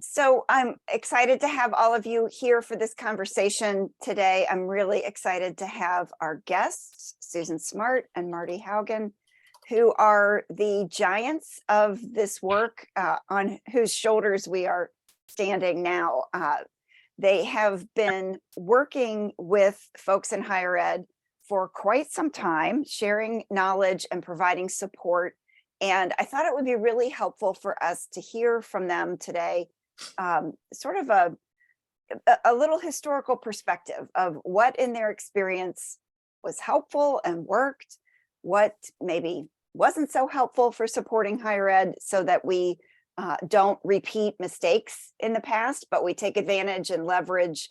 So I'm excited to have all of you here for this conversation today. I'm really excited to have our guests, Susan Smart and Marty Haugen, who are the giants of this work on whose shoulders we are standing now. They have been working with folks in higher ed for quite some time, sharing knowledge and providing support. And I thought it would be really helpful for us to hear from them today, sort of a little historical perspective of what in their experience was helpful and worked, what maybe wasn't so helpful for supporting higher ed, so that we don't repeat mistakes in the past, but we take advantage and leverage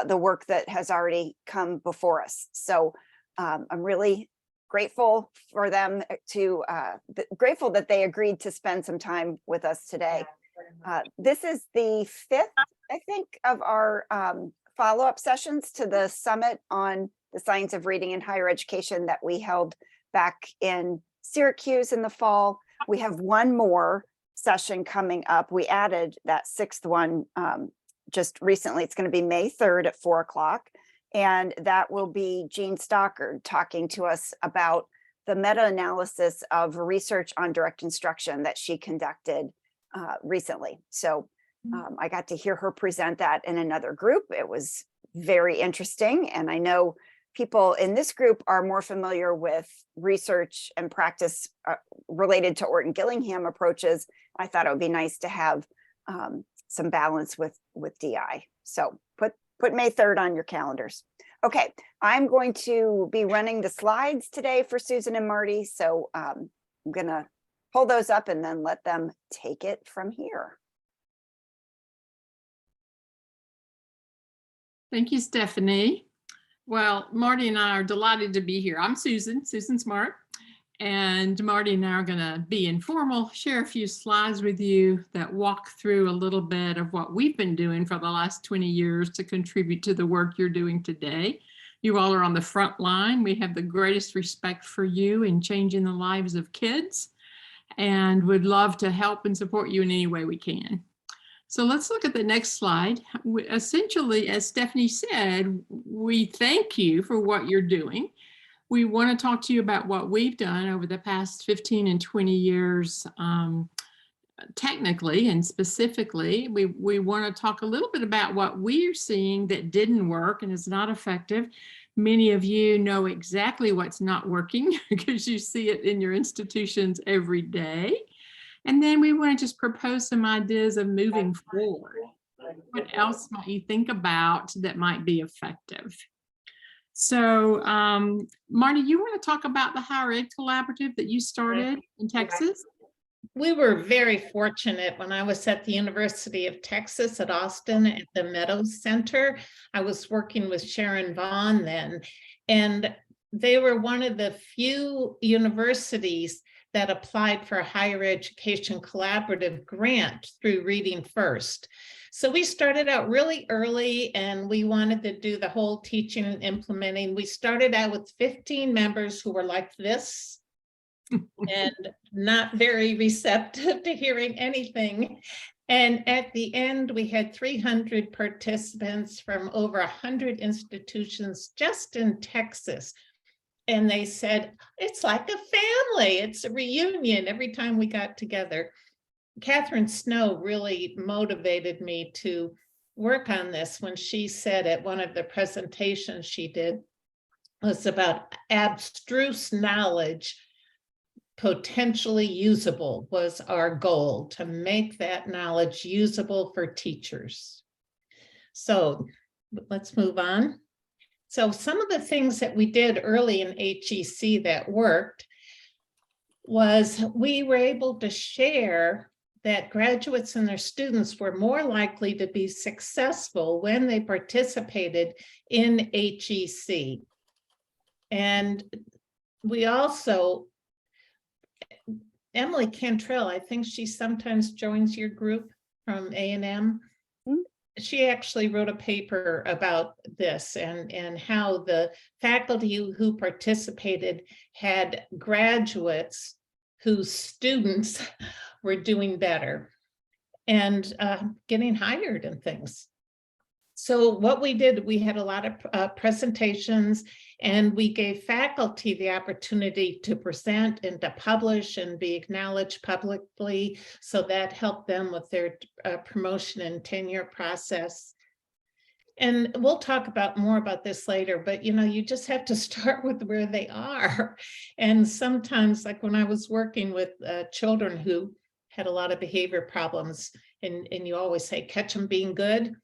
the work that has already come before us. So I'm really grateful for them grateful that they agreed to spend some time with us today. This is the fifth, I think, of our follow-up sessions to the summit on the science of reading in higher education that we held back in Syracuse in the fall. We have one more session coming up. We added that sixth one just recently. It's going to be May 3rd at 4 o'clock. And that will be Jean Stockard talking to us about the meta-analysis of research on direct instruction that she conducted recently. So I got to hear her present that in another group. It was very interesting. And I know people in this group are more familiar with research and practice related to Orton Gillingham approaches. I thought it would be nice to have some balance with DI. So put May 3rd on your calendars. Okay, I'm going to be running the slides today for Susan and Marty. So I'm gonna pull those up and then let them take it from here. Thank you, Stephanie. Well, Marty and I are delighted to be here. I'm Susan Smart, and Marty and I are going to be informal, share a few slides with you that walk through a little bit of what we've been doing for the last 20 years to contribute to the work you're doing today. You all are on the front line. We have the greatest respect for you in changing the lives of kids, and would love to help and support you in any way we can. So let's look at the next slide. Essentially, as Stephanie said, we thank you for what you're doing. We want to talk to you about what we've done over the past 15 and 20 years, technically and specifically. We want to talk a little bit about what we're seeing that didn't work and is not effective. Many of you know exactly what's not working because you see it in your institutions every day. And then we want to just propose some ideas of moving forward. What else might you think about that might be effective? So, Marty, you want to talk about the Higher Ed Collaborative that you started in Texas? We were very fortunate when I was at the University of Texas at Austin at the Meadows Center. I was working with Sharon Vaughn then, and they were one of the few universities that applied for a higher education collaborative grant through Reading First. So we started out really early and we wanted to do the whole teaching and implementing. We started out with 15 members who were like this and not very receptive to hearing anything. And at the end, we had 300 participants from over 100 institutions just in Texas. And they said, it's like a family. It's a reunion every time we got together. Catherine Snow really motivated me to work on this when she said at one of the presentations she did was about abstruse knowledge potentially usable was our goal, to make that knowledge usable for teachers. So let's move on. So some of the things that we did early in HEC that worked was we were able to share that graduates and their students were more likely to be successful when they participated in HEC. And we also, Emily Cantrell, I think she sometimes joins your group from A&M. She actually wrote a paper about this and how the faculty who participated had graduates whose students were doing better. and getting hired and things. So what we did, we had a lot of presentations, and we gave faculty the opportunity to present and to publish and be acknowledged publicly. So that helped them with their promotion and tenure process. And we'll talk about more about this later, but you just have to start with where they are. And sometimes, like when I was working with children who had a lot of behavior problems, and you always say, catch them being good.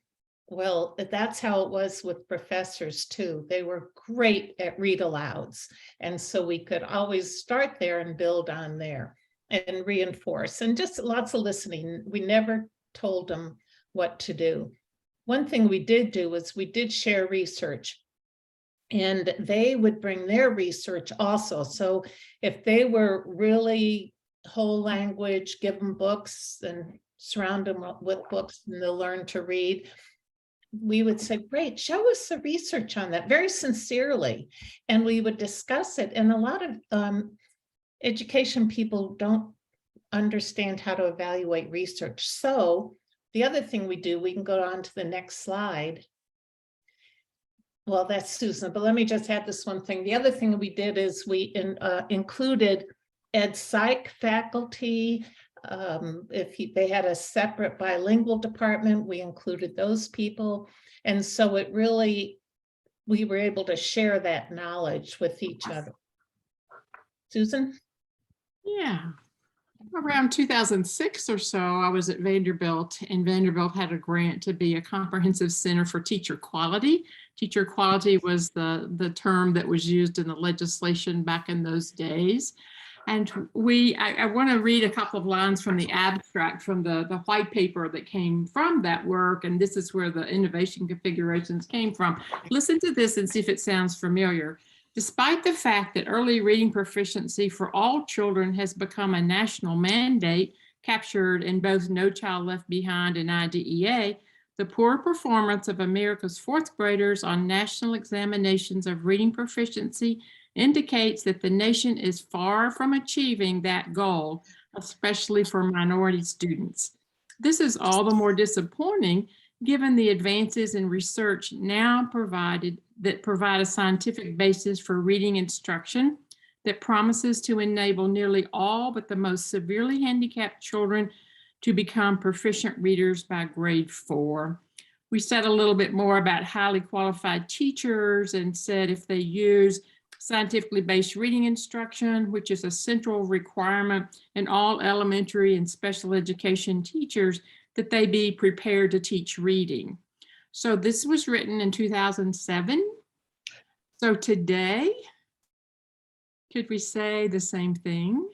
Well, that's how it was with professors too. They were great at read alouds. And so we could always start there and build on there and reinforce, and just lots of listening. We never told them what to do. One thing we did do was we did share research, and they would bring their research also. So if they were really whole language, give them books and surround them with books, and they'll learn to read. We would say, great, show us the research on that, very sincerely. And we would discuss it. And a lot of education people don't understand how to evaluate research. So the other thing we do, we can go on to the next slide. Well, that's Susan, but let me just add this one thing. The other thing we did is we included ed psych faculty. If they had a separate bilingual department, we included those people. And so we were able to share that knowledge with each other. Susan? Yeah. Around 2006 or so, I was at Vanderbilt, and Vanderbilt had a grant to be a comprehensive center for teacher quality. Teacher quality was the term that was used in the legislation back in those days. And I want to read a couple of lines from the abstract from the white paper that came from that work. And this is where the innovation configurations came from. Listen to this and see if it sounds familiar. Despite the fact that early reading proficiency for all children has become a national mandate captured in both No Child Left Behind and IDEA, the poor performance of America's fourth graders on national examinations of reading proficiency indicates that the nation is far from achieving that goal, especially for minority students. This is all the more disappointing given the advances in research now that provide a scientific basis for reading instruction that promises to enable nearly all but the most severely handicapped children to become proficient readers by grade 4. We said a little bit more about highly qualified teachers and said if they use scientifically based reading instruction, which is a central requirement in all elementary and special education teachers, that they be prepared to teach reading. So this was written in 2007. So today, could we say the same thing?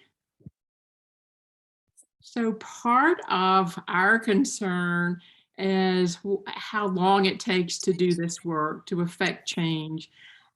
So part of our concern is how long it takes to do this work, to affect change,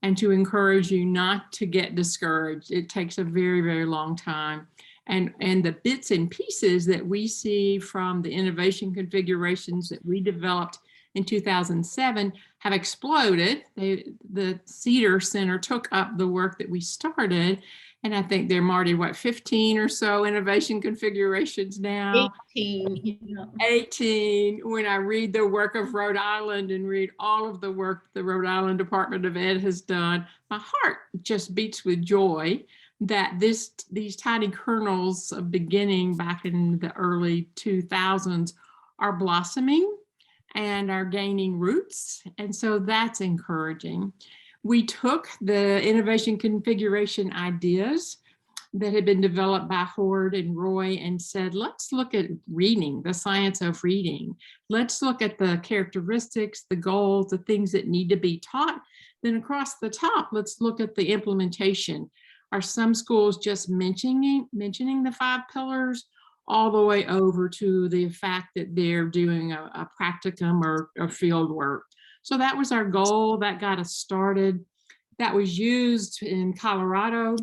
and to encourage you not to get discouraged. It takes a very, very long time. And the bits and pieces that we see from the innovation configurations that we developed in 2007 have exploded. The Cedar Center took up the work that we started. And I think there are, Marty, what, 15 or so innovation configurations now? 18. Yeah. 18. When I read the work of Rhode Island and read all of the work the Rhode Island Department of Ed has done, my heart just beats with joy that these tiny kernels of beginning back in the early 2000s are blossoming and are gaining roots. And so that's encouraging. We took the innovation configuration ideas that had been developed by Howard and Roy and said, let's look at reading, the science of reading. Let's look at the characteristics, the goals, the things that need to be taught. Then across the top, let's look at the implementation. Are some schools just mentioning the 5 pillars, all the way over to the fact that they're doing a practicum or field work? So that was our goal. That got us started. That was used in Colorado.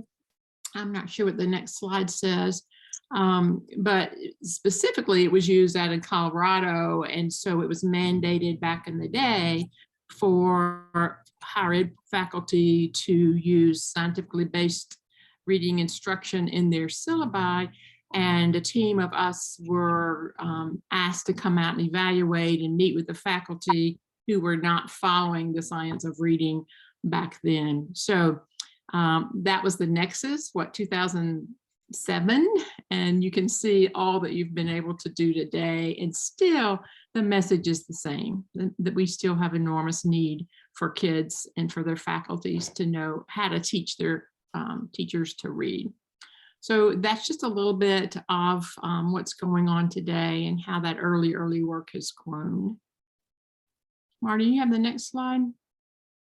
I'm not sure what the next slide says, but specifically it was used out in Colorado. And so it was mandated back in the day for higher ed faculty to use scientifically based reading instruction in their syllabi. And a team of us were asked to come out and evaluate and meet with the faculty who were not following the science of reading back then. So that was the Nexus, 2007. And you can see all that you've been able to do today. And still the message is the same, that we still have enormous need for kids and for their faculties to know how to teach their teachers to read. So that's just a little bit of what's going on today and how that early work has grown. Marty, you have the next slide?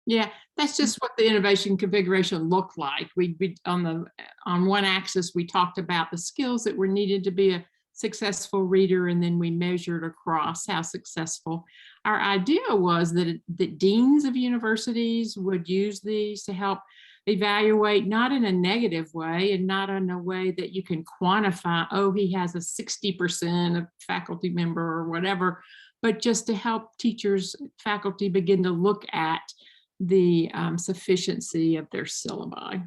Yeah, that's just what the innovation configuration looked like. We on one axis, we talked about the skills that were needed to be a successful reader, and then we measured across how successful. Our idea was that deans of universities would use these to help evaluate, not in a negative way and not in a way that you can quantify, oh, he has a 60% of faculty member or whatever, but just to help teachers, faculty begin to look at the sufficiency of their syllabi.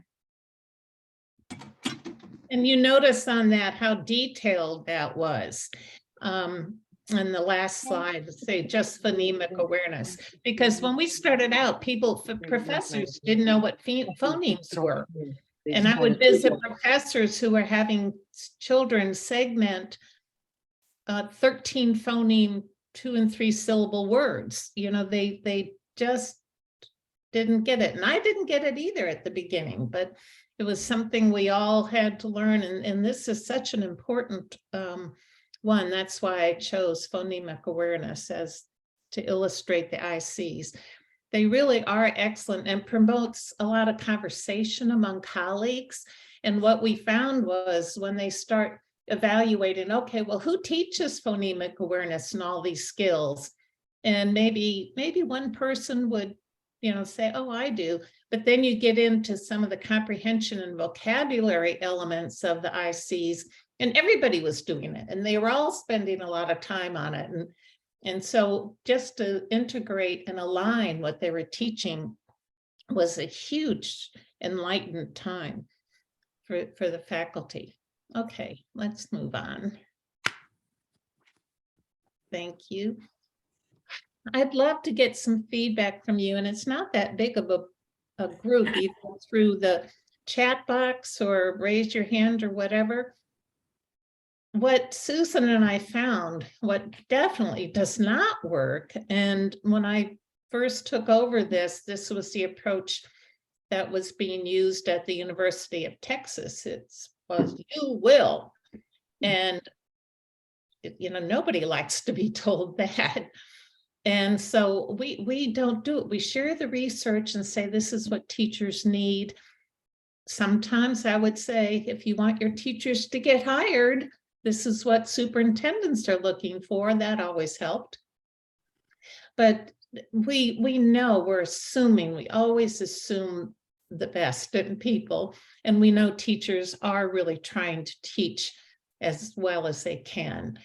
And you notice on that how detailed that was. On the last slide, say just phonemic awareness, because when we started out, professors didn't know what phonemes were. And I would visit professors who were having children segment 13 phoneme 2 and 3 syllable words. You know, they just didn't get it. And I didn't get it either at the beginning, but it was something we all had to learn. And this is such an important one. That's why I chose phonemic awareness as to illustrate the ICs. They really are excellent and promotes a lot of conversation among colleagues. And what we found was when they start evaluating, okay, well, who teaches phonemic awareness and all these skills? And maybe one person would, you know, say, oh, I do. But then you get into some of the comprehension and vocabulary elements of the ICs, and everybody was doing it, and they were all spending a lot of time on it. And so just to integrate and align what they were teaching was a huge enlightened time for the faculty. Okay, let's move on. Thank you. I'd love to get some feedback from you, and it's not that big of a group, either through the chat box or raise your hand or whatever. What Susan and I found, what definitely does not work, and when I first took over this was the approach that was being used at the University of Texas. It was, you will. And, you know, nobody likes to be told that. And so we don't do it. We share the research and say, this is what teachers need. Sometimes I would say, if you want your teachers to get hired, this is what superintendents are looking for. That always helped. But we know, we're assuming, we always assume the best in people. And we know teachers are really trying to teach as well as they can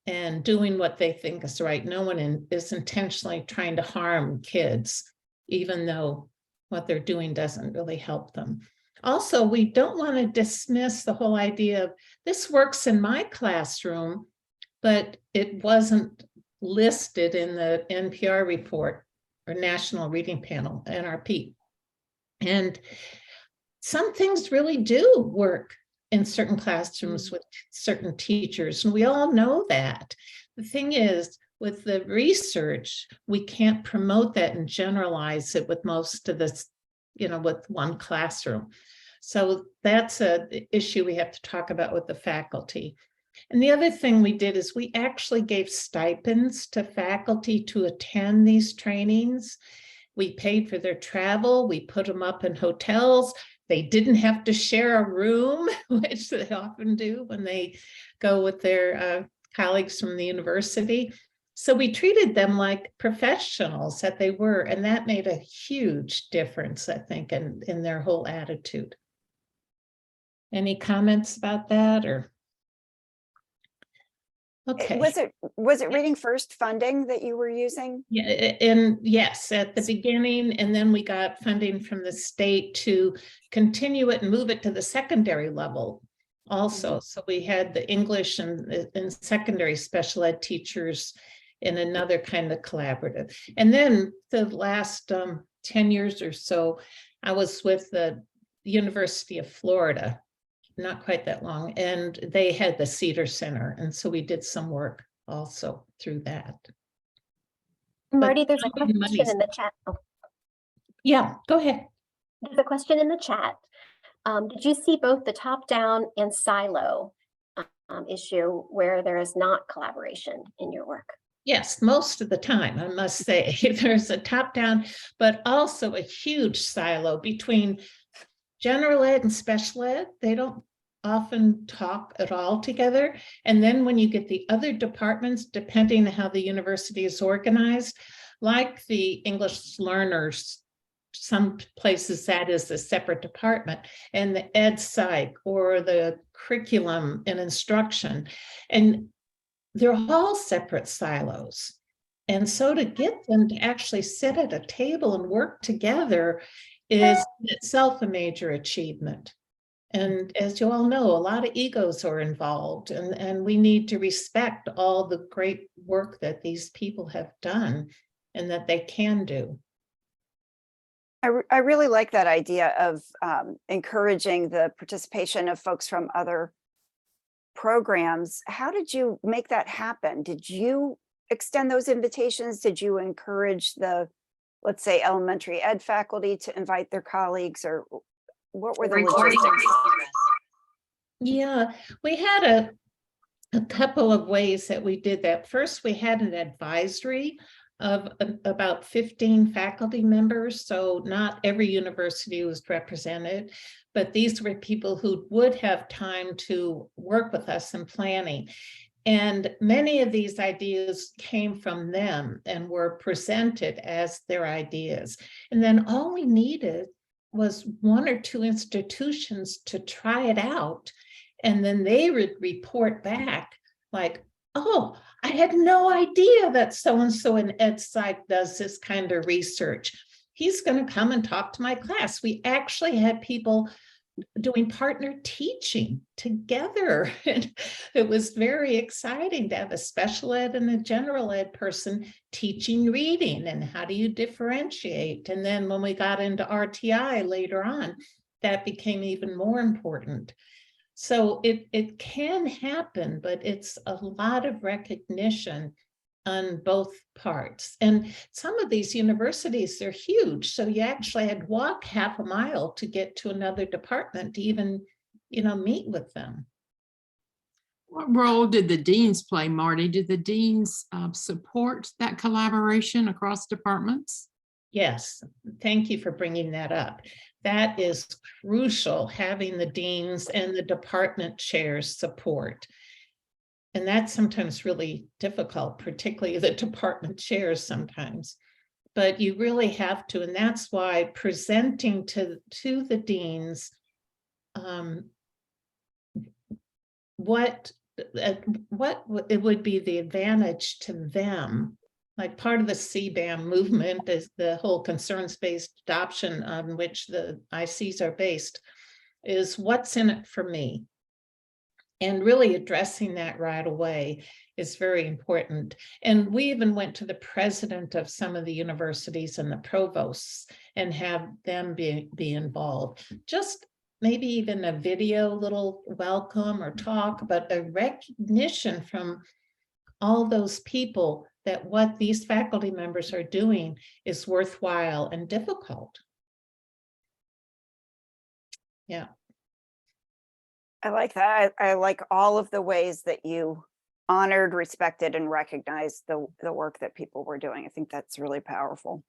and doing what they think is right. No one is intentionally trying to harm kids, even though what they're doing doesn't really help them. Also, we don't want to dismiss the whole idea of this works in my classroom, but it wasn't listed in the NPR report or National Reading Panel, NRP. And some things really do work in certain classrooms with certain teachers, and we all know that. The thing is, with the research, we can't promote that and generalize it with most of this, you know, with one classroom. So that's an issue we have to talk about with the faculty. And the other thing we did is we actually gave stipends to faculty to attend these trainings. We paid for their travel. We put them up in hotels. They didn't have to share a room, which they often do when they go with their colleagues from the university. So we treated them like professionals that they were, and that made a huge difference, I think, in their whole attitude. Any comments about that, or? Okay. Was it Reading First funding that you were using? Yeah, and yes, at the beginning, and then we got funding from the state to continue it and move it to the secondary level also. So we had the English and secondary special ed teachers in another kind of collaborative. And then the last 10 years or so, I was with the University of Florida, not quite that long, and they had the Cedar Center. And so we did some work also through that. Marty, there's a funding question money's- in the chat. Oh, Yeah, go ahead. there's a question in the chat. Did you see both the top-down and silo issue where there is not collaboration in your work? Yes, most of the time, I must say, there's a top-down, but also a huge silo between general ed and special ed. They don't often talk at all together. And then when you get the other departments, depending on how the university is organized, like the English learners, some places that is a separate department, and the ed psych or the curriculum and instruction. And they're all separate silos. And so to get them to actually sit at a table and work together is itself a major achievement. And as you all know, a lot of egos are involved, and we need to respect all the great work that these people have done and that they can do. I really like that idea of encouraging the participation of folks from other programs. How did you make that happen? Did you extend those invitations? Did you encourage the, let's say, elementary ed faculty to invite their colleagues, or what were the logistics? Yeah, we had a couple of ways that we did that. First, we had an advisory of about 15 faculty members. So not every university was represented, but these were people who would have time to work with us in planning. And many of these ideas came from them and were presented as their ideas. And then all we needed was one or two institutions to try it out. And then they would report back like, oh, I had no idea that so-and-so in Ed Psych does this kind of research. He's going to come and talk to my class. We actually had people doing partner teaching together. And it was very exciting to have a special ed and a general ed person teaching reading and how do you differentiate. And then when we got into RTI later on, that became even more important. So it can happen, but it's a lot of recognition on both parts. And some of these universities, they're huge. So you actually had to walk half a mile to get to another department to even, meet with them. What role did the deans play, Marty? Did the deans support that collaboration across departments? Yes, thank you for bringing that up. That is crucial, having the deans and the department chairs support. And that's sometimes really difficult, particularly the department chairs sometimes. But you really have to, and that's why presenting to the deans what it would be the advantage to them. Like part of the CBAM movement is the whole concerns-based adoption on which the ICs are based, is what's in it for me? And really addressing that right away is very important. And we even went to the president of some of the universities and the provosts and have them be involved. Just maybe even a video little welcome or talk, but a recognition from all those people that what these faculty members are doing is worthwhile and difficult. Yeah. I like that. I like all of the ways that you honored, respected, and recognized the work that people were doing. I think that's really powerful.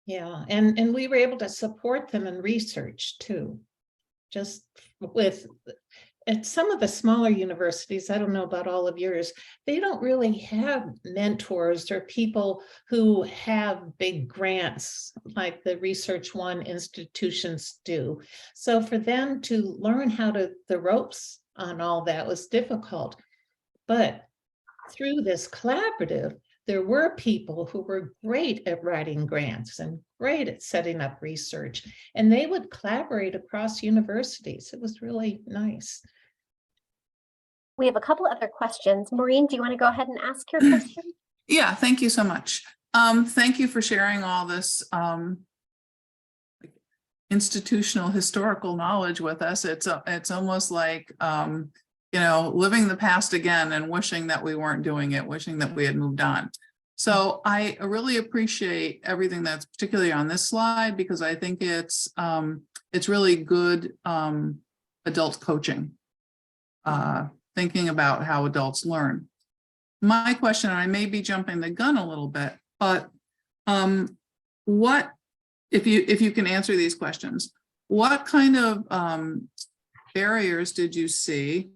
Yeah, and we were able to support them in research too. Just with at some of the smaller universities, I don't know about all of yours, they don't really have mentors or people who have big grants like the Research One institutions do. So for them to learn the ropes on all that was difficult. But through this collaborative, there were people who were great at writing grants and great at setting up research, and they would collaborate across universities. It was really nice. We have a couple other questions. Maureen, do you want to go ahead and ask your question? Yeah, thank you so much. Thank you for sharing all this institutional historical knowledge with us. It's almost like living the past again and wishing that we weren't doing it, wishing that we had moved on. So I really appreciate everything that's particularly on this slide, because I think it's really good adult coaching, thinking about how adults learn. My question, and I may be jumping the gun a little bit, but what, if you can answer these questions, what kind of barriers did you see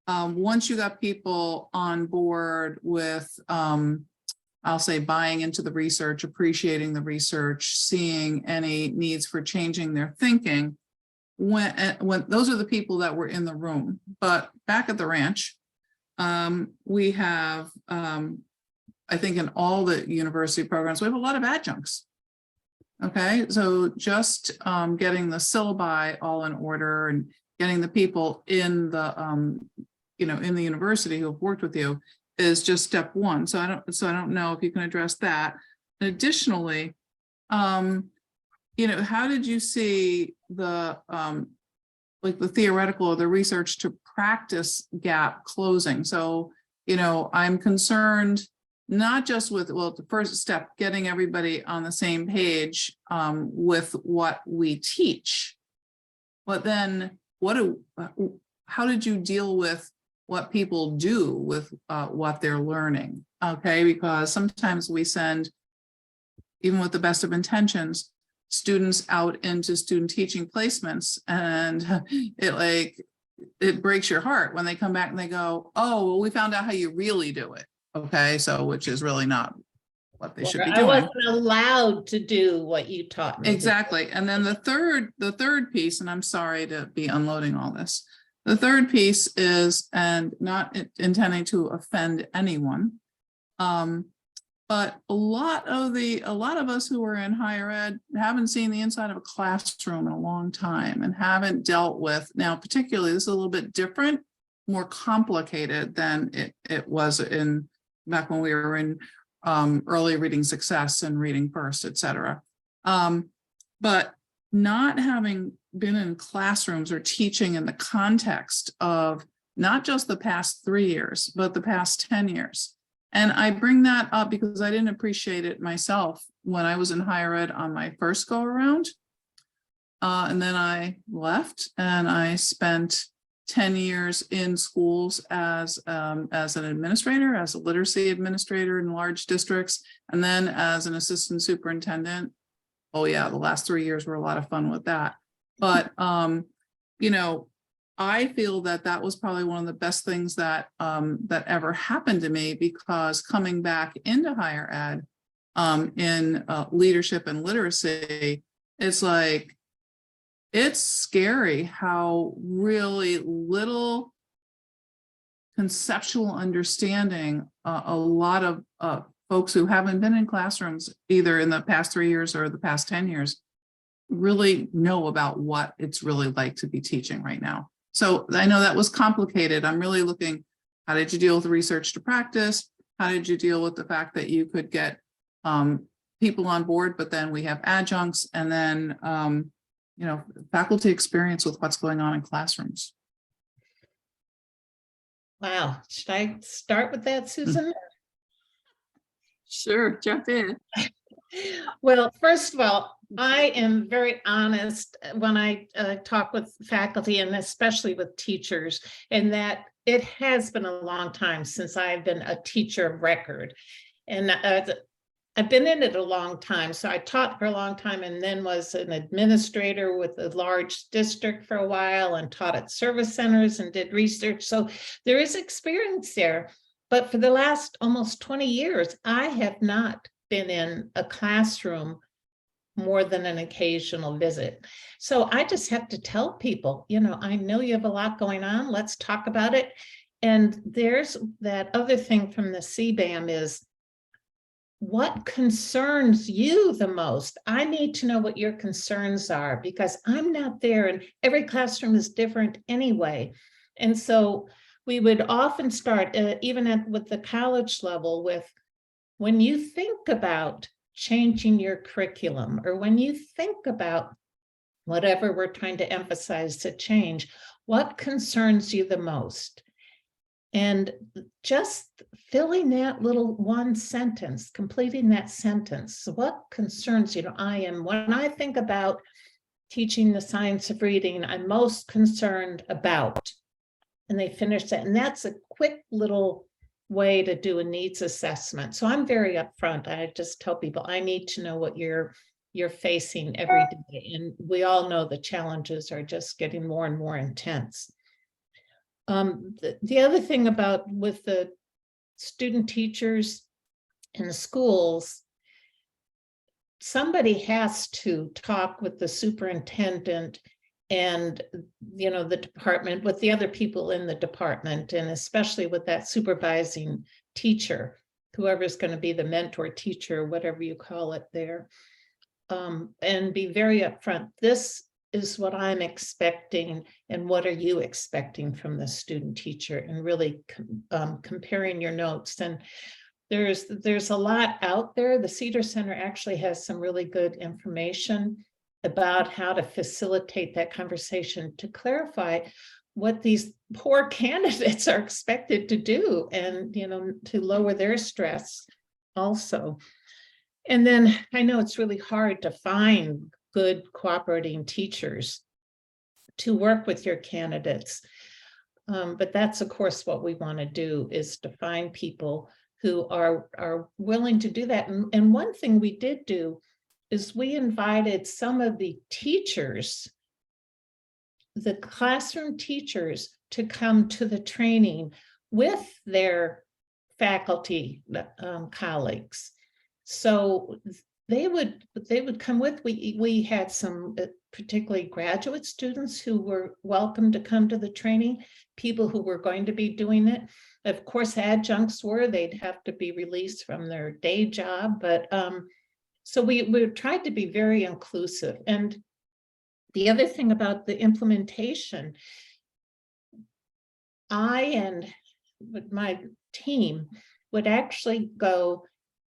once you got people on board with, I'll say, buying into the research, appreciating the research, seeing any needs for changing their thinking, when those are the people that were in the room. But back at the ranch, we have, I think in all the university programs, we have a lot of adjuncts. Okay, so just getting the syllabi all in order and getting the people in the, in the university who have worked with you is just step one. So I don't know if you can address that. Additionally, how did you see the like the theoretical or the research to practice gap closing? So, I'm concerned not just with, the first step, getting everybody on the same page with what we teach, but then how did you deal with what people do with what they're learning? Okay, because sometimes we send, even with the best of intentions, students out into student teaching placements, and it breaks your heart when they come back and they go, oh, well, we found out how you really do it. Okay, so which is really not what they should be doing. I wasn't allowed to do what you taught me. Exactly. And then the third piece, and I'm sorry to be unloading all this. The third piece is, and not intending to offend anyone, but a lot of us who are in higher ed haven't seen the inside of a classroom in a long time and haven't dealt with, now particularly this is a little bit different, more complicated than it was back when we were in early reading success and reading first, et cetera. But not having been in classrooms or teaching in the context of not just the past 3 years, but the past 10 years. And I bring that up because I didn't appreciate it myself when I was in higher ed on my first go around. And then I left and I spent 10 years in schools as an administrator, as a literacy administrator in large districts, and then as an assistant superintendent. Oh yeah, the last 3 years were a lot of fun with that. But, I feel that was probably one of the best things that ever happened to me, because coming back into higher ed in leadership and literacy, it's like, it's scary how really little conceptual understanding a lot of folks who haven't been in classrooms either in the past 3 years or the past 10 years really know about what it's really like to be teaching right now. So I know that was complicated. I'm really looking, how did you deal with the research to practice? How did you deal with the fact that you could get people on board, but then we have adjuncts, and then faculty experience with what's going on in classrooms? Wow. Should I start with that, Susan? Sure, jump in. Well, first of all, I am very honest when I talk with faculty, and especially with teachers, in that it has been a long time since I've been a teacher of record. And I've been in it a long time. So I taught for a long time, and then was an administrator with a large district for a while, and taught at service centers and did research. So there is experience there. But for the last almost 20 years, I have not been in a classroom more than an occasional visit. So I just have to tell people, I know you have a lot going on. Let's talk about it. And there's that other thing from the CBAM is what concerns you the most? I need to know what your concerns are because I'm not there and every classroom is different anyway. And so we would often start, with the college level, with when you think about changing your curriculum or when you think about whatever we're trying to emphasize to change, what concerns you the most? And just filling that little one sentence, completing that sentence. What concerns you? When I think about teaching the science of reading, I'm most concerned about, and they finish that. And that's a quick little way to do a needs assessment. So I'm very upfront. I just tell people, I need to know what you're facing every day. And we all know the challenges are just getting more and more intense. The other thing about with the student teachers in the schools, somebody has to talk with the superintendent and the department, with the other people in the department, and especially with that supervising teacher, whoever's going to be the mentor teacher, whatever you call it there, and be very upfront. This is what I'm expecting, and what are you expecting from the student teacher, and really comparing your notes. And there's a lot out there. The Cedar Center actually has some really good information about how to facilitate that conversation, to clarify what these poor candidates are expected to do, and to lower their stress also. And then I know it's really hard to find good cooperating teachers to work with your candidates. But that's, of course, what we want to do, is to find people who are willing to do that. And one thing we did do is we invited some of the teachers, the classroom teachers, to come to the training with their faculty colleagues. So they would come with. We had some particularly graduate students who were welcome to come to the training, people who were going to be doing it. Of course, adjuncts they'd have to be released from their day job, but so we tried to be very inclusive. And the other thing about the implementation, I and my team would actually go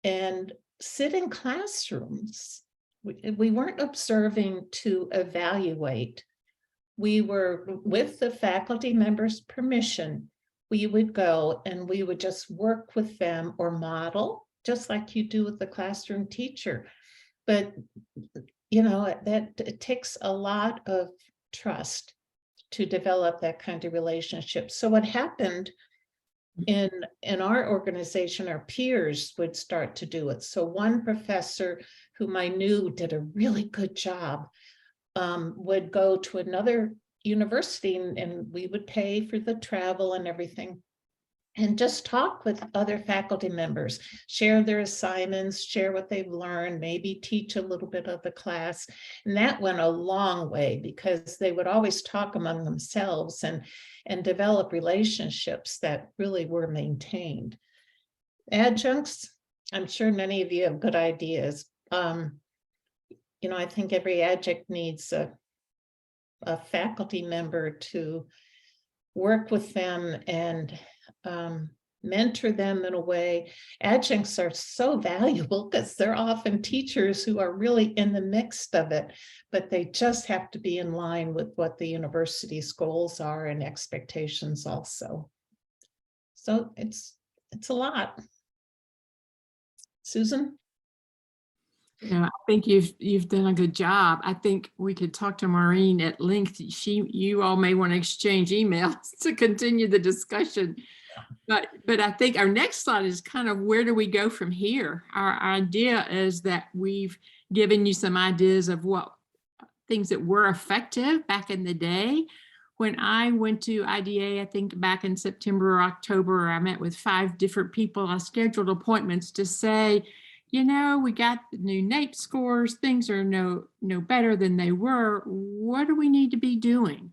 and sit in classrooms. We weren't observing to evaluate. We were, with the faculty members' permission, we would go and we would just work with them or model, just like you do with the classroom teacher. But that it takes a lot of trust to develop that kind of relationship. So what happened in our organization, our peers would start to do it. So one professor whom I knew did a really good job would go to another university, and we would pay for the travel and everything, and just talk with other faculty members, share their assignments, share what they've learned, maybe teach a little bit of the class. And that went a long way, because they would always talk among themselves and develop relationships that really were maintained. Adjuncts, I'm sure many of you have good ideas. I think every adjunct needs a faculty member to work with them and mentor them in a way. Adjuncts are so valuable because they're often teachers who are really in the mix of it, but they just have to be in line with what the university's goals are and expectations also. So it's a lot. Susan? Yeah, I think you've done a good job. I think we could talk to Maureen at length. You all may want to exchange emails to continue the discussion. But I think our next slide is kind of, where do we go from here? Our idea is that we've given you some ideas of what things that were effective back in the day. When I went to IDA, I think back in September or October, I met with 5 different people. I scheduled appointments to say, we got the new NAEP scores. Things are no better than they were. What do we need to be doing?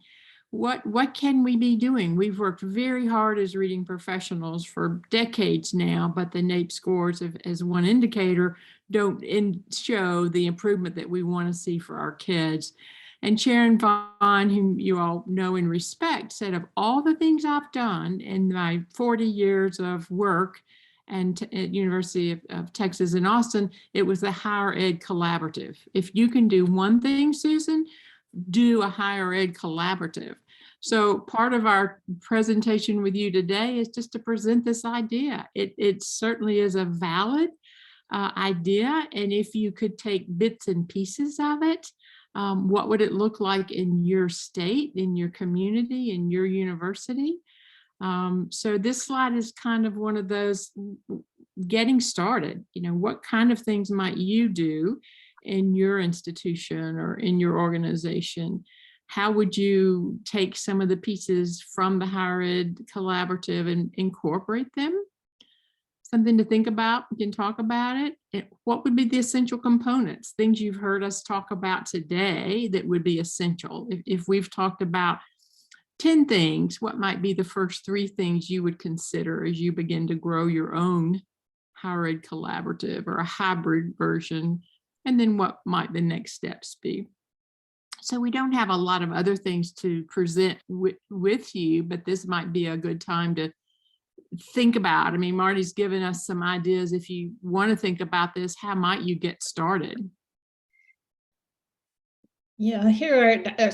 what can we be doing? We've worked very hard as reading professionals for decades now, but the NAEP scores as one indicator don't show the improvement that we want to see for our kids. And Sharon Vaughn, whom you all know and respect, said of all the things I've done in my 40 years of work and at University of Texas in Austin, it was the Higher Ed Collaborative. If you can do one thing, Susan, do a higher ed collaborative. So part of our presentation with you today is just to present this idea. It certainly is a valid idea. And if you could take bits and pieces of it, what would it look like in your state, in your community, in your university? So this slide is kind of one of those getting started. You know, what kind of things might you do in your institution or in your organization? How would you take some of the pieces from the Higher Ed Collaborative and incorporate them? Something to think about. We can talk about it. What would be the essential components? Things you've heard us talk about today that would be essential. If we've talked about 10 things, what might be the first 3 things you would consider as you begin to grow your own Higher Ed Collaborative or a hybrid version? And then what might the next steps be? So we don't have a lot of other things to present with you, but this might be a good time to think about. I mean, Marty's given us some ideas. If you want to think about this, how might you get started? Yeah, here are,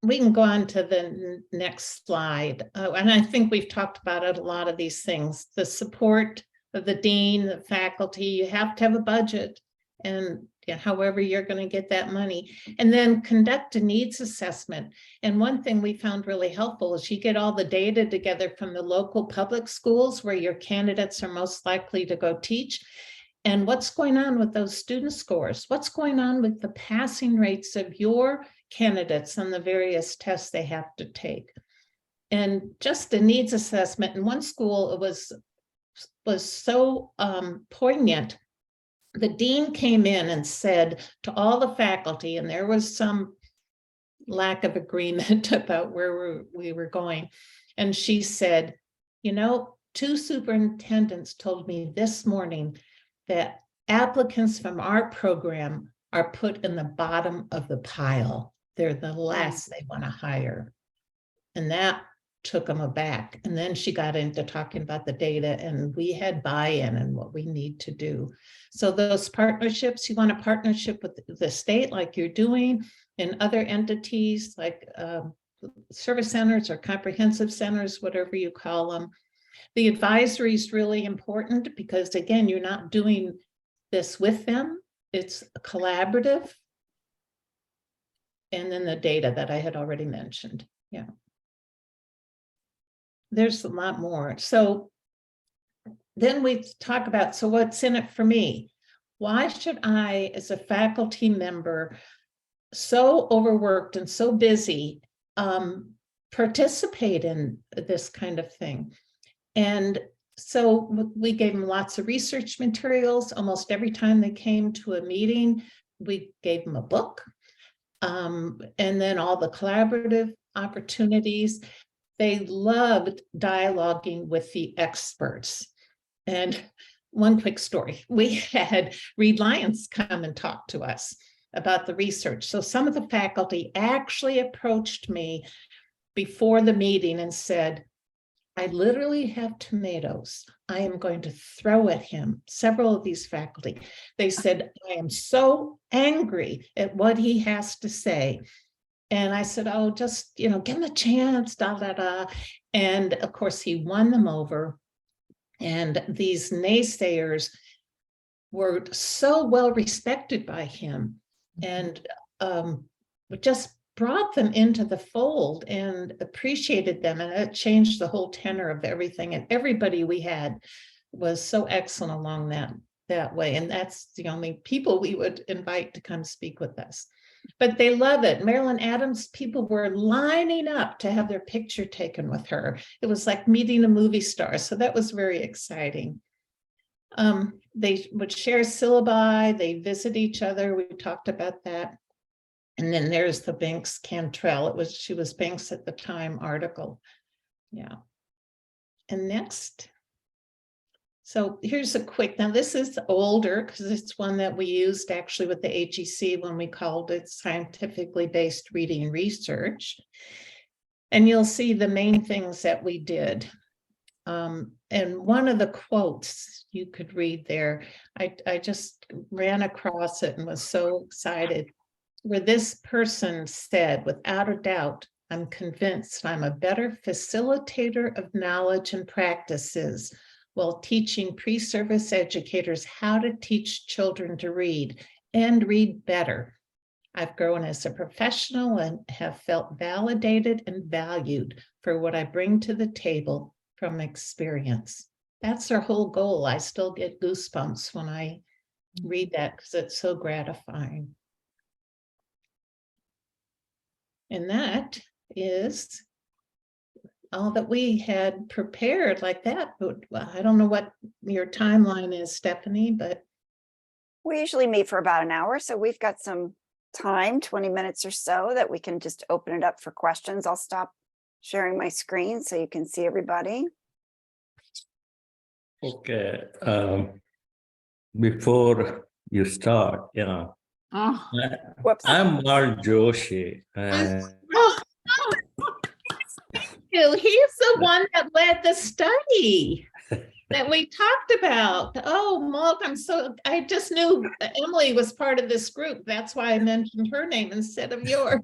we can go on to the next slide. And I think we've talked about it, a lot of these things, the support of the dean, the faculty. You have to have a budget, and however you're going to get that money, and then conduct a needs assessment. And one thing we found really helpful is you get all the data together from the local public schools where your candidates are most likely to go teach. And what's going on with those student scores? What's going on with the passing rates of your candidates on the various tests they have to take? And just a needs assessment. In one school, it was so poignant. The dean came in and said to all the faculty, and there was some lack of agreement about where we were going. And she said, you know, 2 superintendents told me this morning that applicants from our program are put in the bottom of the pile. They're the last they want to hire. And that took them aback. And then she got into talking about the data, and we had buy-in and what we need to do. So those partnerships, you want a partnership with the state like you're doing, and other entities like service centers or comprehensive centers, whatever you call them. The advisory is really important because, again, you're not doing this with them. It's collaborative. And then the data that I had already mentioned. Yeah. There's a lot more. So then we talk about, so what's in it for me? Why should I, as a faculty member, so overworked and so busy, participate in this kind of thing? And so we gave them lots of research materials. Almost every time they came to a meeting, we gave them a book. And then all the collaborative opportunities. They loved dialoguing with the experts. And one quick story, we had Reed Lyons come and talk to us about the research. So some of the faculty actually approached me before the meeting and said, I literally have tomatoes. I am going to throw at him. Several of these faculty, they said, I am so angry at what he has to say. And I said, oh, just, give him a chance, And of course, he won them over. And these naysayers were so well respected by him, and just brought them into the fold and appreciated them. And it changed the whole tenor of everything. And everybody we had was so excellent along that way. And that's the only people we would invite to come speak with us. But they love it. Marilyn Adams, people were lining up to have their picture taken with her. It was like meeting a movie star. So that was very exciting. They would share syllabi, they visit each other. We talked about that. And then there's the Binks Cantrell. She was Binks at the time article. Yeah. And next. So here's a quick, now this is older because it's one that we used actually with the HEC when we called it scientifically based reading research. And you'll see the main things that we did. And one of the quotes you could read there, I just ran across it and was so excited, where this person said, without a doubt, I'm convinced I'm a better facilitator of knowledge and practices while teaching pre-service educators how to teach children to read and read better. I've grown as a professional and have felt validated and valued for what I bring to the table from experience. That's our whole goal. I still get goosebumps when I read that because it's so gratifying. And that is all that we had prepared like that. But I don't know what your timeline is, Stephanie, but We usually meet for about an hour, so we've got some time, 20 minutes or so, that we can just open it up for questions. I'll stop sharing my screen so you can see everybody. Okay, before you start, Oh, Whoops. I'm Mark Joshi. he's the one that led the study that we talked about. Oh, Malt, I just knew Emily was part of this group. That's why I mentioned her name instead of yours.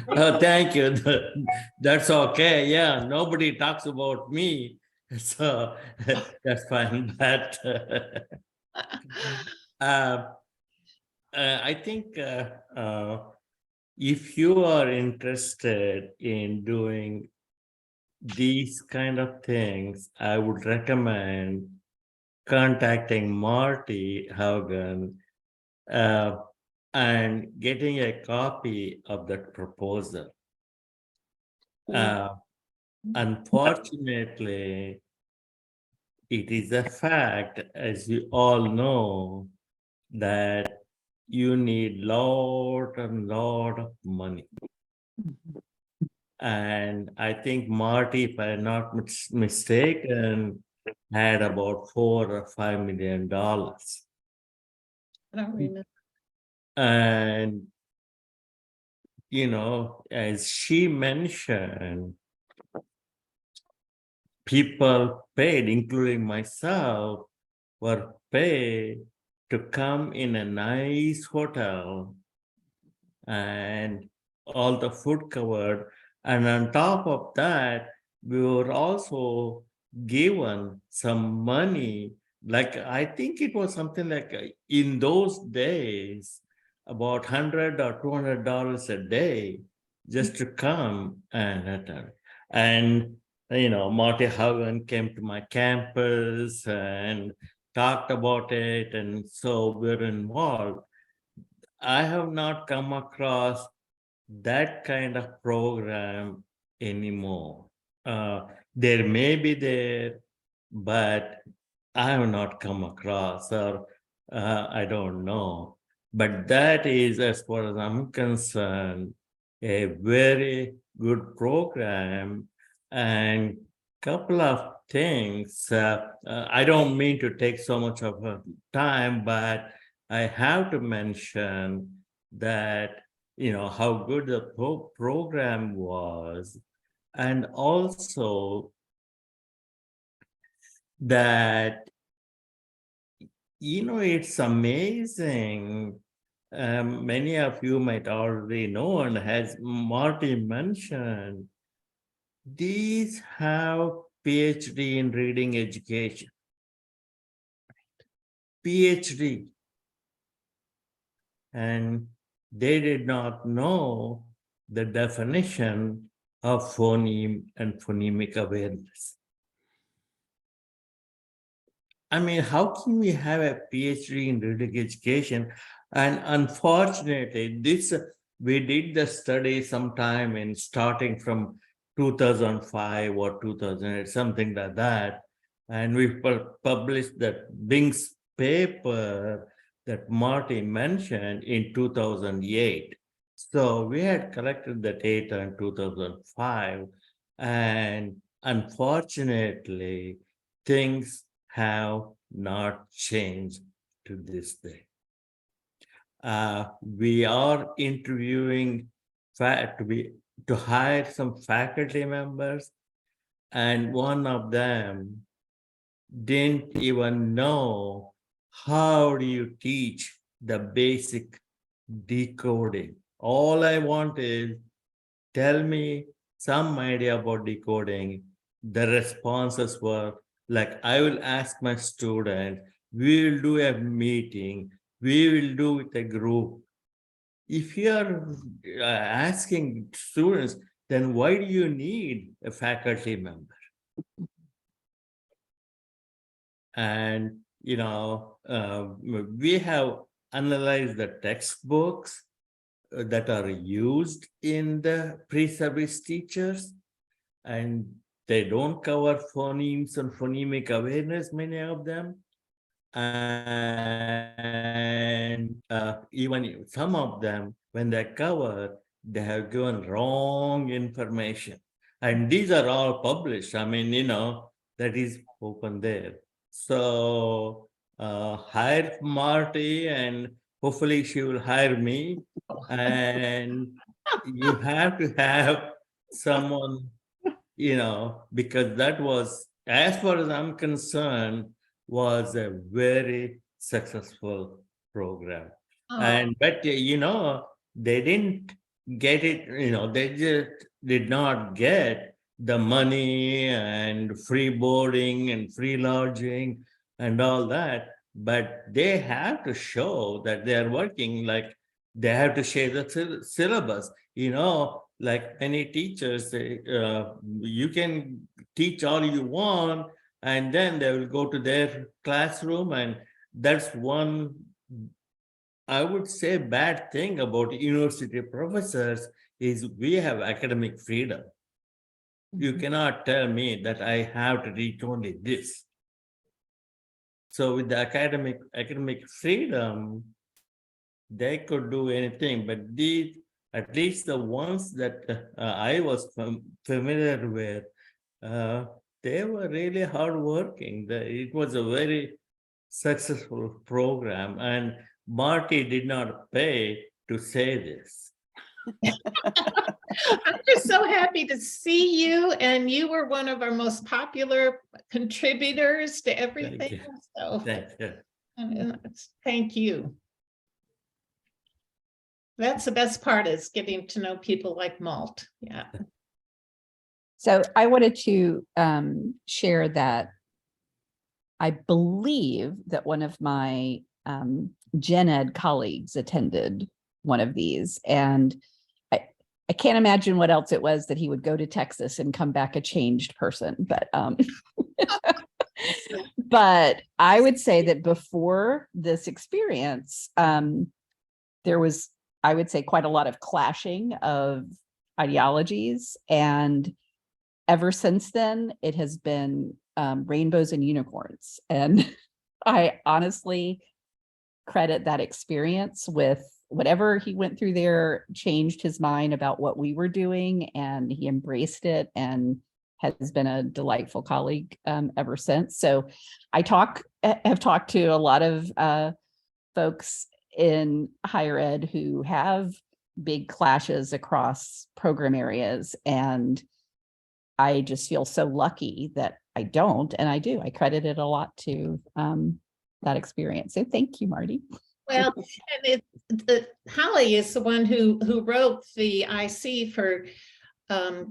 Oh, thank you. That's okay. Yeah, nobody talks about me, so that's fine. But I think if you are interested in doing these kind of things, I would recommend contacting Marty Haugen and getting a copy of that proposal. Unfortunately, it is a fact, as you all know, that you need lot and lot of money. And I think Marty, if I'm not mistaken, had about $4 or $5 million. I don't remember. And, you know, as she mentioned, people paid, including myself, were paid to come in a nice hotel and all the food covered. And on top of that, we were also given some money. Like, I think it was something like in those days, about $100 or $200 a day just to come and attend. And, you know, Marty Haugen came to my campus and talked about it. And so we're involved. I have not come across that kind of program anymore. There may be there, but I have not come across, or I don't know. But that is, as far as I'm concerned, a very good program. And couple of things, I don't mean to take so much of time, but I have to mention that, you know, how good the program was, and also that, you know, it's amazing. Many of you might already know, and as Marty mentioned, these have PhD in reading education. PhD. And they did not know the definition of phoneme and phonemic awareness. I mean, how can we have a PhD in reading education? And unfortunately, we did the study sometime in starting from 2005 or 2008, something like that. And we published that Binks paper that Marty mentioned in 2008. So we had collected the data in 2005, and unfortunately, things have not changed to this day. We are interviewing to hire some faculty members, and one of them didn't even know how do you teach the basic decoding. All I want is tell me some idea about decoding. The responses were like, I will ask my student, we will do a meeting, we will do with a group. If you are asking students, then why do you need a faculty member? And, you know, we have analyzed the textbooks that are used in the pre-service teachers, and they don't cover phonemes and phonemic awareness, many of them. And even some of them, when they cover, they have given wrong information. And these are all published. I mean, you know, that is open there. So hire Marty, and hopefully she will hire me. And you have to have someone, you know, because that was, as far as I'm concerned, was a very successful program. Oh, And but you know, they didn't get it, you know, they just did not get the money and free boarding and free lodging and all that, but they have to show that they are working. Like they have to share the syllabus, you know, like many teachers say, you can teach all you want, and then they will go to their classroom. And that's one, I would say, bad thing about university professors is we have academic freedom. You cannot tell me that I have to teach only this. So with the academic freedom, they could do anything, but these, at least the ones that I was familiar with, they were really hardworking. It was a very successful program, and Marty did not pay to say this. I'm just so happy to see you, and you were one of our most popular contributors to everything. So Thank you. thank you. That's the best part, is getting to know people like Malt. Yeah. So I wanted to share that I believe that one of my gen ed colleagues attended one of these, and I can't imagine what else it was that he would go to Texas and come back a changed person, but but I would say that before this experience, there was, I would say, quite a lot of clashing of ideologies, and ever since then, it has been rainbows and unicorns. And I honestly credit that experience with whatever he went through there, changed his mind about what we were doing, and he embraced it and has been a delightful colleague ever since. So I have talked to a lot of folks in higher ed who have big clashes across program areas, and I just feel so lucky that I don't, and I do. I credit it a lot to that experience. So thank you, Marty. Well, and Holly is the one who wrote the IC for K5.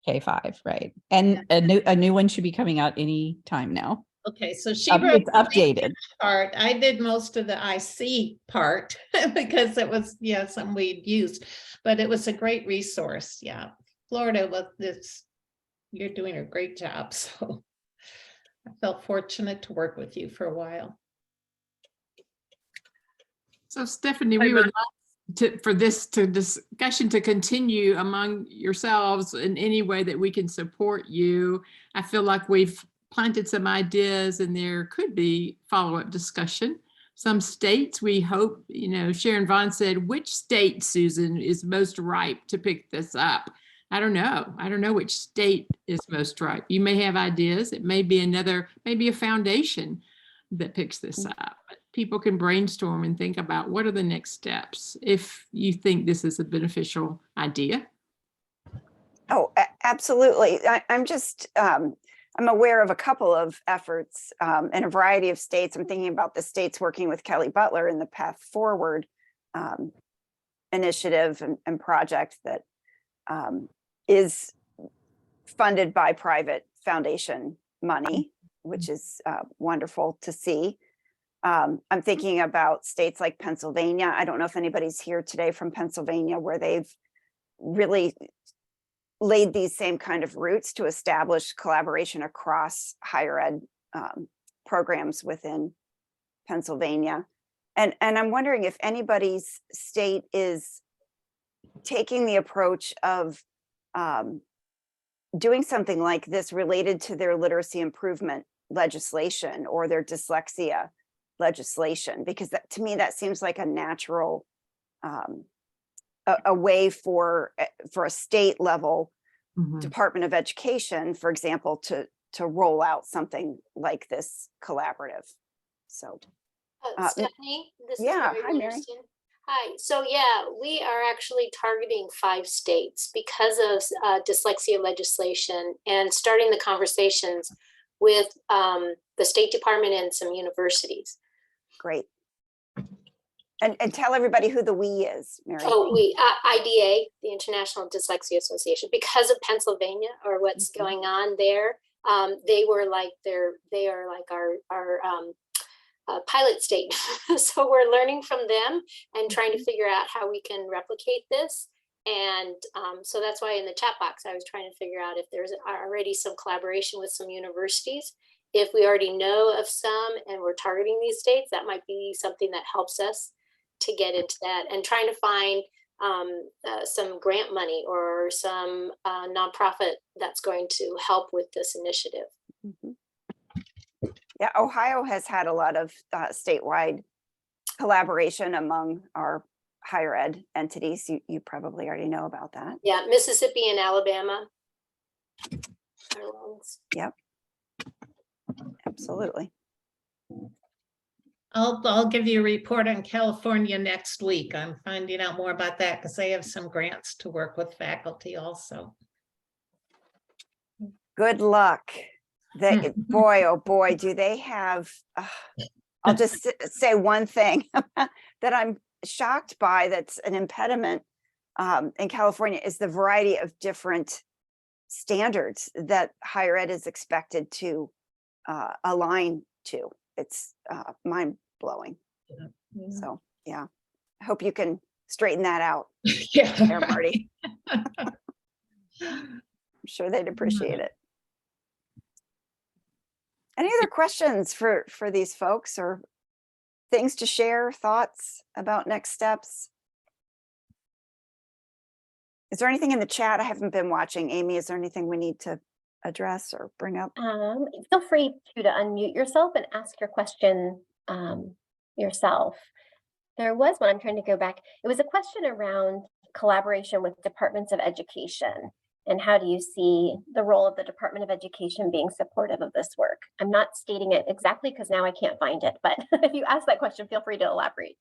K5, right? And a new one should be coming out any time now. Okay, so she wrote It's updated. part. I did most of the IC part because it was, yeah, something we'd used, but it was a great resource. Yeah, Florida was this. You're doing a great job. So I felt fortunate to work with you for a while. So Stephanie, we would like for this discussion to continue among yourselves in any way that we can support you. I feel like we've planted some ideas, and there could be follow-up discussion. Some states, we hope, Sharon Vaughn said, which state, Susan, is most ripe to pick this up? I don't know. I don't know which state is most ripe. You may have ideas. It may be maybe a foundation that picks this up. But people can brainstorm and think about what are the next steps if you think this is a beneficial idea. Oh, absolutely. I'm aware of a couple of efforts in a variety of states. I'm thinking about the states working with Kelly Butler in the Path Forward initiative and project that is funded by private foundation money, which is wonderful to see. I'm thinking about states like Pennsylvania. I don't know if anybody's here today from Pennsylvania, where they've really laid these same kind of roots to establish collaboration across higher ed programs within Pennsylvania. And I'm wondering if anybody's state is taking the approach of doing something like this related to their literacy improvement legislation or their dyslexia legislation, because to me, that seems like a natural a way for a state level Department of Education, for example, to roll out something like this collaborative. So Stephanie, this is yeah, Mary hi, Mary. Winterston. Hi. So yeah, we are actually targeting 5 states because of dyslexia legislation, and starting the conversations with the State Department and some universities. Great. And tell everybody who the we is, Mary. Oh, IDA, the International Dyslexia Association, because of Pennsylvania or what's going on there. They are like our pilot state. So we're learning from them and trying to figure out how we can replicate this. And so that's why in the chat box, I was trying to figure out if there's already some collaboration with some universities. If we already know of some and we're targeting these states, that might be something that helps us to get into that, and trying to find some grant money or some nonprofit that's going to help with this initiative. Yeah, Ohio has had a lot of statewide collaboration among our higher ed entities. You probably already know about that. Yeah, Mississippi and Alabama. Yep, absolutely. I'll give you a report on California next week. I'm finding out more about that because they have some grants to work with faculty also. Good luck. Boy, oh boy, do they have, I'll just say one thing that I'm shocked by that's an impediment in California is the variety of different standards that higher ed is expected to align to. It's mind blowing. So yeah, I hope you can straighten that out. Yeah, there, Marty. I'm sure they'd appreciate it. Any other questions for these folks, or things to share, thoughts about next steps? Is there anything in the chat? I haven't been watching. Amy, is there anything we need to address or bring up? Feel free to unmute yourself and ask your question yourself. There was one, I'm trying to go back. It was a question around collaboration with departments of education, and how do you see the role of the Department of Education being supportive of this work? I'm not stating it exactly because now I can't find it, but if you ask that question, feel free to elaborate.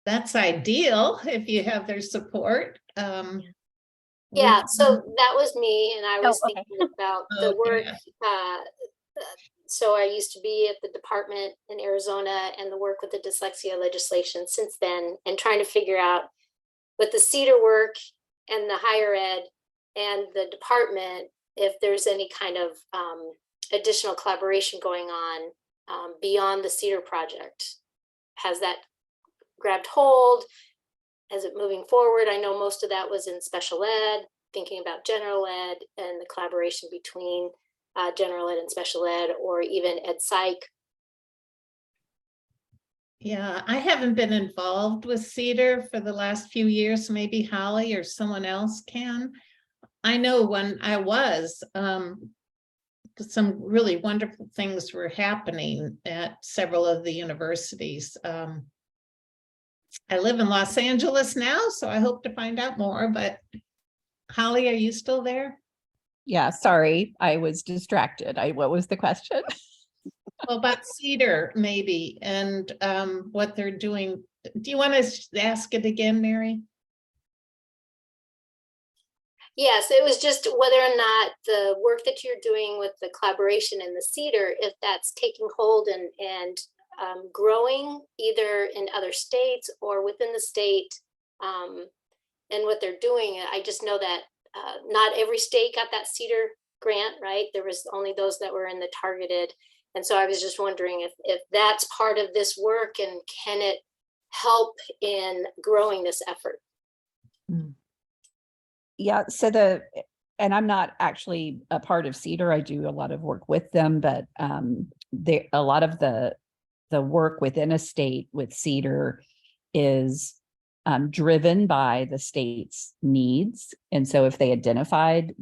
that's ideal if you have their support. Yeah, so that was me, and I was thinking about the work. So I used to be at the department in Arizona, and the work with the dyslexia legislation since then, and trying to figure out with the CEDAR work and the higher ed and the department, if there's any kind of additional collaboration going on beyond the CEDAR project. Has that grabbed hold? Is it moving forward? I know most of that was in special ed, thinking about general ed and the collaboration between general ed and special ed, or even ed psych. Yeah, I haven't been involved with CEDAR for the last few years. Maybe Holly or someone else can. I know when I was, some really wonderful things were happening at several of the universities. I live in Los Angeles now, so I hope to find out more, but Holly, are you still there? Yeah, sorry, I was distracted. What was the question? Well, about Cedar maybe, and what they're doing. Do you want to ask it again, Mary? Yes, it was just whether or not the work that you're doing with the collaboration in the Cedar, if that's taking hold and growing either in other states or within the state, and what they're doing. I just know that not every state got that Cedar grant, right? There was only those that were in the targeted. And so I was just wondering if that's part of this work, and can it help in growing this effort? Yeah, so and I'm not actually a part of Cedar. I do a lot of work with them, but a lot of the work within a state with Cedar is driven by the state's needs. And so if they identified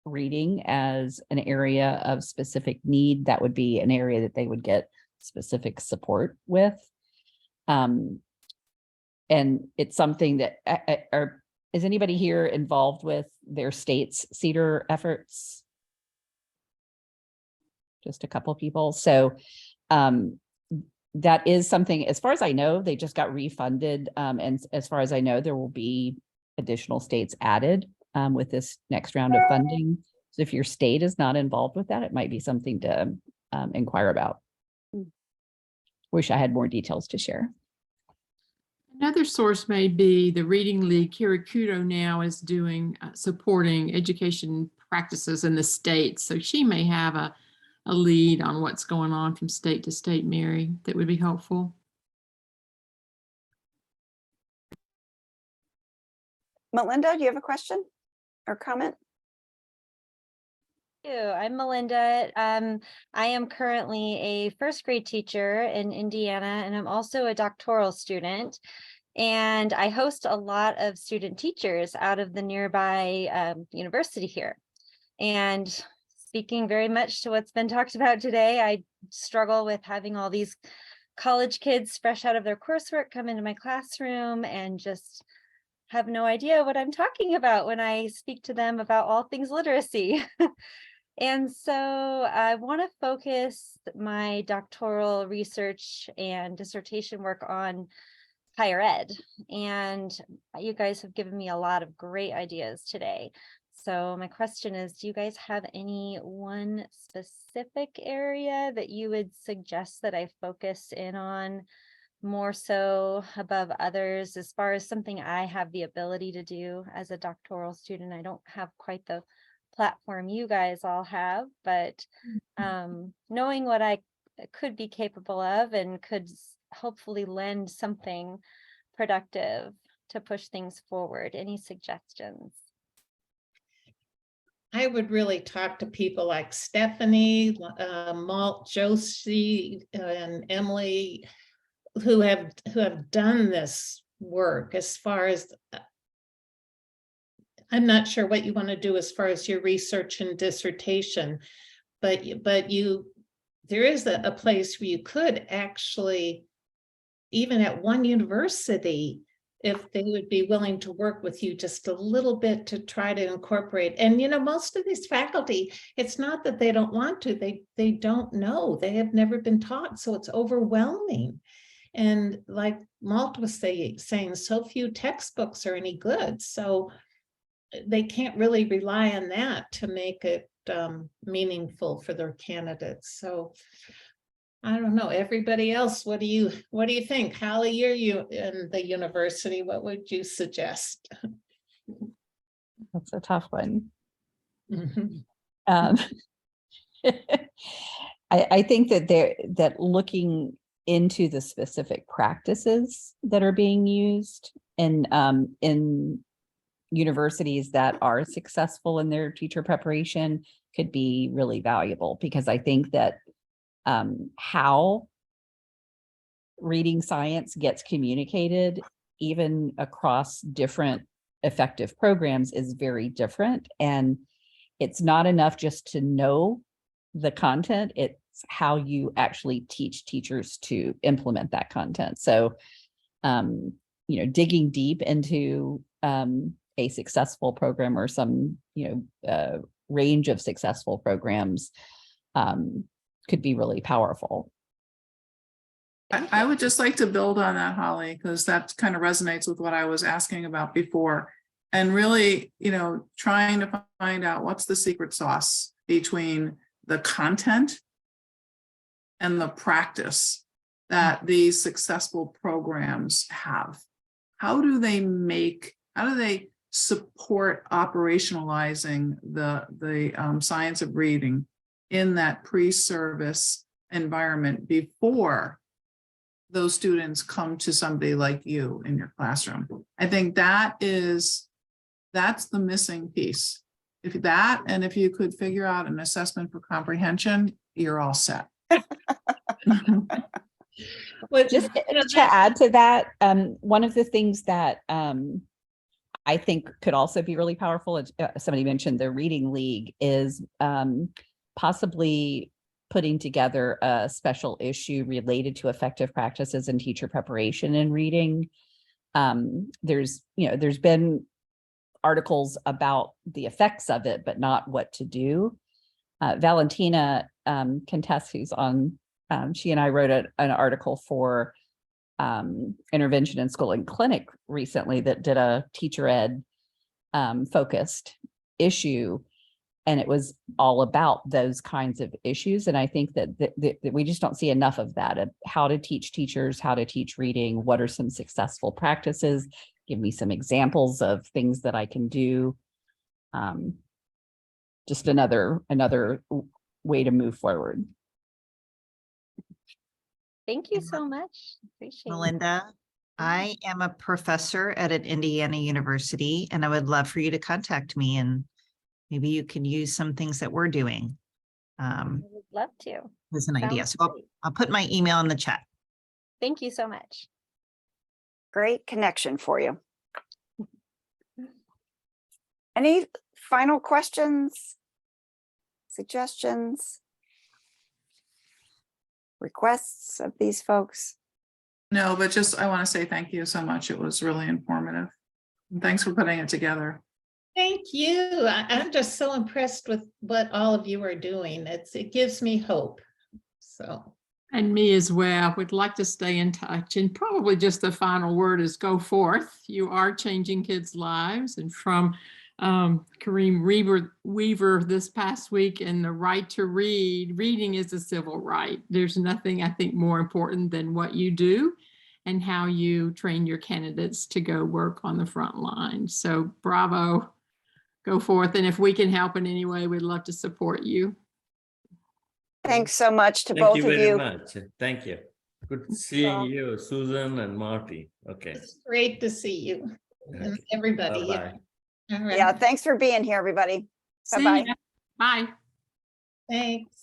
reading as an area of specific need, that would be an area that they would get specific support with. And it's something that is anybody here involved with their state's Cedar efforts? Just a couple of people. So that is something, as far as I know, they just got refunded. And as far as I know, there will be additional states added with this next round of funding. So if your state is not involved with that, it might be something to inquire about. Wish I had more details to share. Another source may be the Reading League. Kirakudo now is doing supporting education practices in the states. So she may have a lead on what's going on from state to state, Mary, that would be helpful. Melinda, do you have a question or comment? I'm Melinda. I am currently a first grade teacher in Indiana, and I'm also a doctoral student. And I host a lot of student teachers out of the nearby university here. And speaking very much to what's been talked about today, I struggle with having all these college kids fresh out of their coursework come into my classroom and just have no idea what I'm talking about when I speak to them about all things literacy. And so I want to focus my doctoral research and dissertation work on higher ed. And you guys have given me a lot of great ideas today. So my question is, do you guys have any one specific area that you would suggest that I focus in on more so above others, as far as something I have the ability to do as a doctoral student? I don't have quite the platform you guys all have, but knowing what I could be capable of and could hopefully lend something productive to push things forward. Any suggestions? I would really talk to people like Stephanie, Malt, Josie, and Emily, who have done this work. As far as, I'm not sure what you want to do as far as your research and dissertation, but there is a place where you could actually, even at one university, if they would be willing to work with you just a little bit to try to incorporate. And most of these faculty, it's not that they don't want to, they don't know, they have never been taught, so it's overwhelming. And like Malt was saying, so few textbooks are any good, so they can't really rely on that to make it meaningful for their candidates. So I don't know, everybody else, what do you think? Holly, you're in the university, what would you suggest? That's a tough one. Mhm. I think that looking into the specific practices that are being used in universities that are successful in their teacher preparation could be really valuable, because I think that how reading science gets communicated even across different effective programs is very different. And it's not enough just to know the content, it's how you actually teach teachers to implement that content. So, digging deep into a successful program or some, range of successful programs could be really powerful. I would just like to build on that, Holly, because that kind of resonates with what I was asking about before. And really, trying to find out what's the secret sauce between the content and the practice that these successful programs have. How do they support operationalizing the science of reading in that pre-service environment before those students come to somebody like you in your classroom? I think that's the missing piece. If you could figure out an assessment for comprehension, you're all set. Well, Just you know, to add to that, one of the things that I think could also be really powerful, somebody mentioned the Reading League, is possibly putting together a special issue related to effective practices in teacher preparation in reading. There's been articles about the effects of it, but not what to do. Valentina Contest, who's on, she and I wrote an article for Intervention in School and Clinic recently that did a teacher ed focused issue. And it was all about those kinds of issues. And I think that we just don't see enough of that, how to teach teachers, how to teach reading, what are some successful practices, give me some examples of things that I can do. Just another way to move forward. Thank you so much. Appreciate it. Melinda, I am a professor at an Indiana university, and I would love for you to contact me, and maybe you can use some things that we're doing I would love to. as an idea. Sounds So great. I'll put my email in the chat. Thank you so much. Great connection for you. Any final questions, suggestions, requests of these folks? No, but just, I want to say thank you so much. It was really informative. And thanks for putting it together. Thank you. I'm just so impressed with what all of you are doing. It gives me hope. So. And me as well. Would like to stay in touch. And probably just the final word is go forth. You are changing kids' lives. And from Kareem Weaver this past week and the right to read, reading is a civil right. There's nothing I think more important than what you do and how you train your candidates to go work on the front line. So bravo, go forth. And if we can help in any way, we'd love to support you. Thanks so much to Thank both you of very you. much. Thank you. Good seeing Well, you, Susan and Marty. Okay. It's great to see you and everybody. Yeah. Bye-bye. All right. Yeah, thanks for being here, everybody. See Bye-bye. ya. Bye. Thanks.